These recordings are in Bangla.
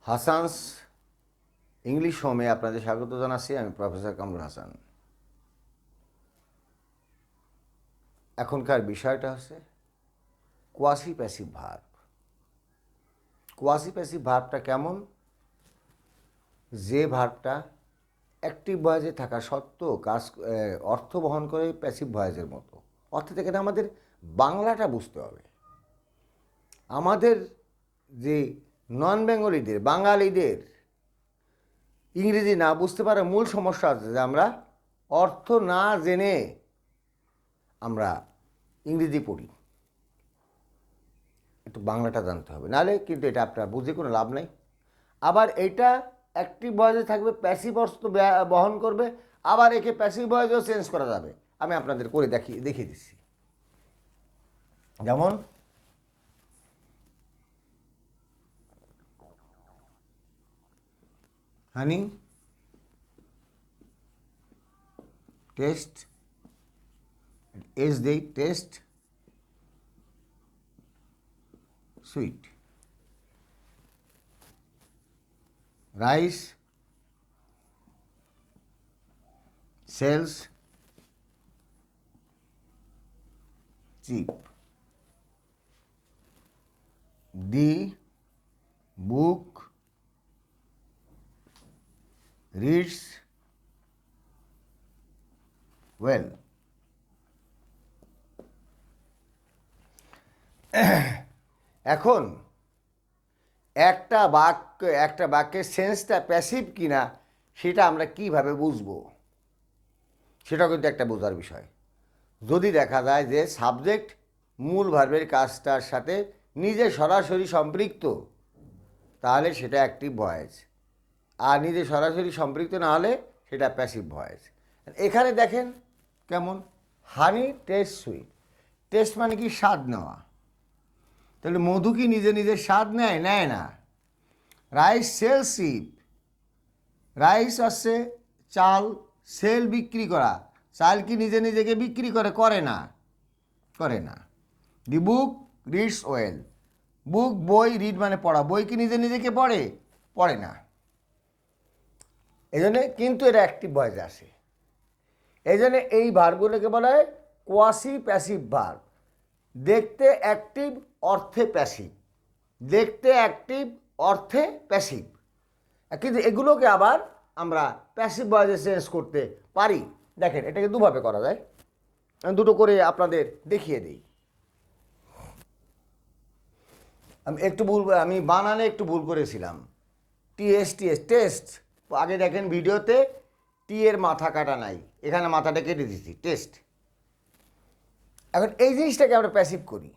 হাসানস ইংলিশ হোমে আপনাদের স্বাগত জানাচ্ছি। আমি প্রফেসর কামরুল হাসান। এখনকার বিষয়টা হচ্ছে quasi passive verb. Quasi passive ভার্বটা কেমন? যে ভার্বটা অ্যাক্টিভ ভয়েসে থাকা সত্ত্বেও অর্থ বহন করে প্যাসিভ ভয়েসের মতো। অর্থাৎ এখানে আমাদের বাংলাটা বুঝতে হবে। আমাদের যে নন বেঙ্গলিদের, বাঙালিদের ইংরেজি না বুঝতে পারার মূল সমস্যা আছে যে আমরা অর্থ না জেনে আমরা ইংরেজি পড়ি। একটু বাংলাটা জানতে হবে, নাহলে কিন্তু এটা আপনার বুঝে কোনো লাভ নেই। আবার এটা অ্যাক্টিভ ভয়েসে থাকবে, প্যাসিভ অর্থ বহন করবে, আবার একে প্যাসিভ ভয়েসেও চেঞ্জ করা যাবে। আমি আপনাদের করে দেখিয়ে দিচ্ছি। যেমন হানি টেস্ট, এস দেই, taste sweet. Rice sells cheap. The book reads well. এখন একটা বাক্যের সেন্সটা প্যাসিভ কিনা সেটা আমরা কিভাবে বুঝবো, সেটা কিন্তু একটা বোঝার বিষয়। যদি দেখা যায় যে সাবজেক্ট মূল ভার্বের কাজটার সাথে নিজে সরাসরি সম্পৃক্ত, তাহলে সেটা অ্যাক্টিভ ভয়েস। আর নিজে সরাসরি সম্পৃক্ত না হলে সেটা প্যাসিভ ভয়েস। এখানে দেখেন কেমন, হানি টেস্ট সুইট। টেস্ট মানে কি? স্বাদ নেওয়া। তাহলে মধু কি নিজে নিজে স্বাদ নেয়? নেয় না। Rice sell sheep. রাইস আসছে চাল, সেল বিক্রি করা। চাল কি নিজে নিজেকে বিক্রি করে? করে না, করে না। দি বুক রিডস ওয়েল। বুক বই, রিড মানে পড়া। বই কি নিজে নিজেকে পড়ে? পড়ে না। এই জন্যে কিন্তু এটা অ্যাক্টিভ ভয়েসে আসে। এই জন্যে এই ভার্বগুলোকে বলা হয় কোয়াসি প্যাসিভ ভার্ব। দেখতে অ্যাক্টিভ, অর্থে প্যাসিভ। দেখতে অ্যাক্টিভ, অর্থে প্যাসিভ। কিন্তু এগুলোকে আবার আমরা প্যাসিভ ভয়েসে চেঞ্জ করতে পারি। দেখেন, এটাকে দুভাবে করা যায়। আমি দুটো করে আপনাদের দেখিয়ে দিই। আমি বানানে একটু ভুল করেছিলাম। টেস্ট। আগে দেখেন ভিডিওতে টি এর মাথা কাটা নাই, এখানে মাথাটা কেটে দিচ্ছি, টেস্ট। এখন এই জিনিসটাকে আমরা প্যাসিভ করি।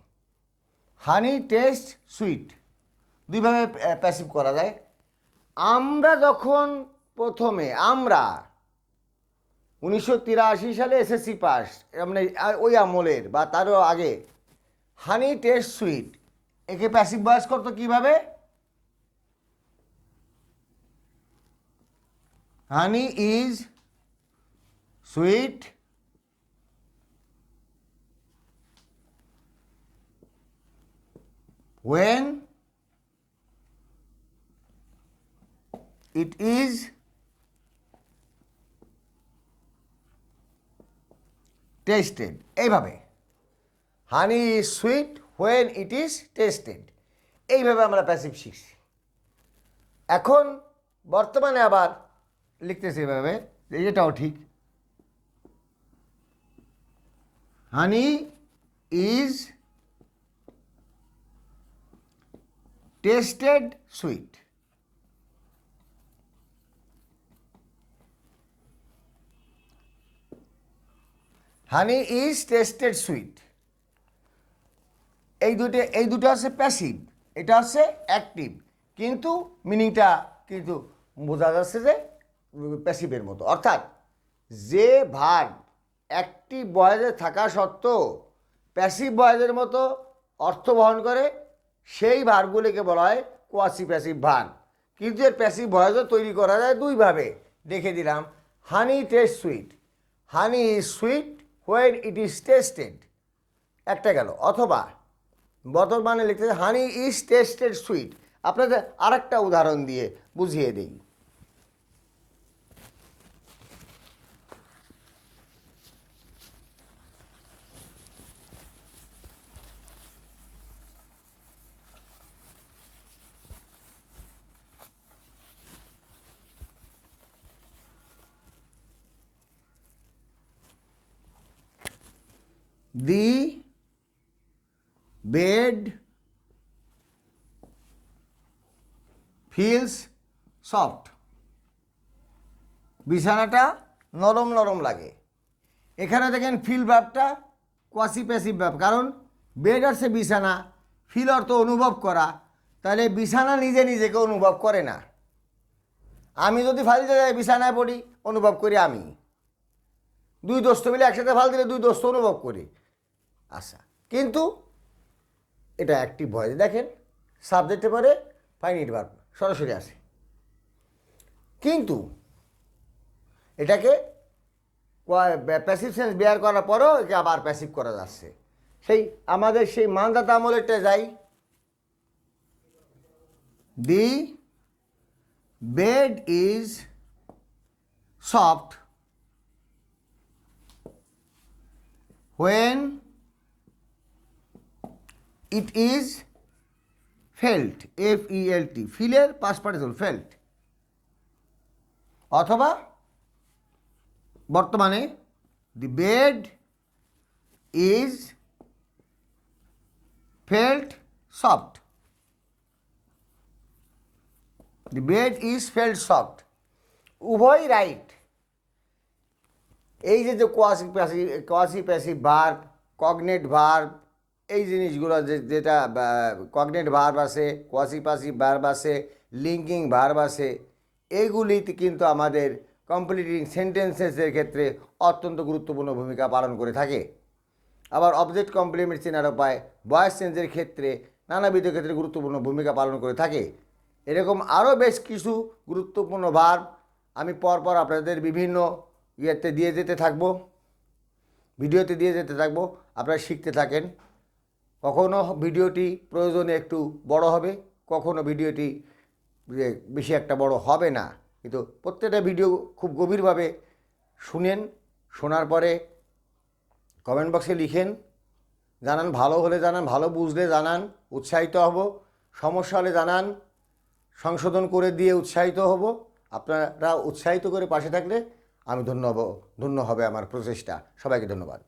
হানি টেস্ট সুইট, দুইভাবে প্যাসিভ করা যায়। আমরা যখন প্রথমে 1983 সালে এসএসসি পাস, মানে ওই আমলের বা তারও আগে, হানি টেস্ট সুইট একে প্যাসিভ ভয়েস করতো কীভাবে? হানি is sweet when it is tasted। এইভাবে হানি is sweet when it is tasted, এইভাবে আমরা প্যাসিভ শিখছি। এখন বর্তমানে আবার লিখতেছি এভাবে, এটাও ঠিক। হানি is tasted sweet. Honey is tasted sweet. এই দুটো আছে প্যাসিভ, এটা হচ্ছে অ্যাক্টিভ, কিন্তু মিনিংটা কিন্তু বোঝা যাচ্ছে যে প্যাসিভের মতো। অর্থাৎ যে ভার্ব অ্যাক্টিভ ভয়েসে থাকা সত্ত্বেও প্যাসিভ ভয়েসের মতো অর্থ বহন করে, সেই ভার্বগুলিকে বলা হয় কোয়াসি প্যাসিভ ভার্ব। কিন্তু এর প্যাসিভ ভয়েসও তৈরি করা যায় দুইভাবে। দেখে দিলাম, honey taste sweet. Honey is sweet when it is tasted, একটা গেল। অথবা বর্তমানে লিখতেছে হানি ইজ টেস্টেড সুইট। আপনাদের আরেকটা উদাহরণ দিয়ে বুঝিয়ে দিই। The bed feels soft. বিছানাটা নরম নরম লাগে। এখানে দেখেন ফিল ভার্বটা কোয়াসি প্যাসিভ ভার্ব, কারণ বেড অর্থে বিছানা, ফিল অর্থ অনুভব করা, তাহলে বিছানা নিজে নিজেকে অনুভব করে না। আমি যদি ফালতে যাই বিছানায় পড়ি, অনুভব করি আমি। দুই দোস্ত মিলে একসাথে ফাল দিলে দুই দোস্ত অনুভব করি। আচ্ছা, কিন্তু এটা অ্যাক্টিভ ভয়েস, দেখেন সাবজেক্টে পরে ফাইনাইট ভার্ব সরাসরি আসে, কিন্তু এটাকে প্যাসিভ সেন্স বেয়ার করার পরেও একে আবার প্যাসিভ করা যাচ্ছে। সেই আমাদের সেই মানদাতা আমলেরটা যাই। The bed is soft when it is felt, F-E-L-T, ফিলের পাস্ট পার্টিসিপল ফেল্ট, অথবা বর্তমানে the bed is felt soft, the bed is felt soft, উভয় রাইট। এই যে quasi passive verb, cognate verb, এই জিনিসগুলো যেটা কগনেট ভার্ব আছে, কোয়াসি প্যাসিভ ভার্ব আছে, লিঙ্কিং ভার্ব আছে, এইগুলিতে কিন্তু আমাদের কমপ্লিটিং সেন্টেন্সেসের ক্ষেত্রে অত্যন্ত গুরুত্বপূর্ণ ভূমিকা পালন করে থাকে। আবার অবজেক্ট কমপ্লিমেন্ট চেনার উপায় ভয়েস চেঞ্জের ক্ষেত্রে নানাবিধ ক্ষেত্রে গুরুত্বপূর্ণ ভূমিকা পালন করে থাকে। এরকম আরও বেশ কিছু গুরুত্বপূর্ণ ভার্ব আমি পরপর আপনাদের বিভিন্ন ইয়েতে দিয়ে যেতে থাকবো, ভিডিওতে দিয়ে যেতে থাকবো, আপনারা শিখতে থাকেন। কখনো ভিডিওটি প্রয়োজনে একটু বড় হবে, কখনো ভিডিওটি বেশি একটা বড় হবে না, কিন্তু প্রত্যেকটা ভিডিও খুব গভীরভাবে শুনেন। শোনার পরে কমেন্ট বক্সে লিখেন, জানান, ভালো হলে জানান, ভালো বুঝলে জানান, উৎসাহিত হব। সমস্যা হলে জানান, সংশোধন করে দিয়ে উৎসাহিত হব। আপনারা উৎসাহিত করে পাশে থাকলে আমি ধন্য হবে আমার প্রচেষ্টা। সবাইকে ধন্যবাদ।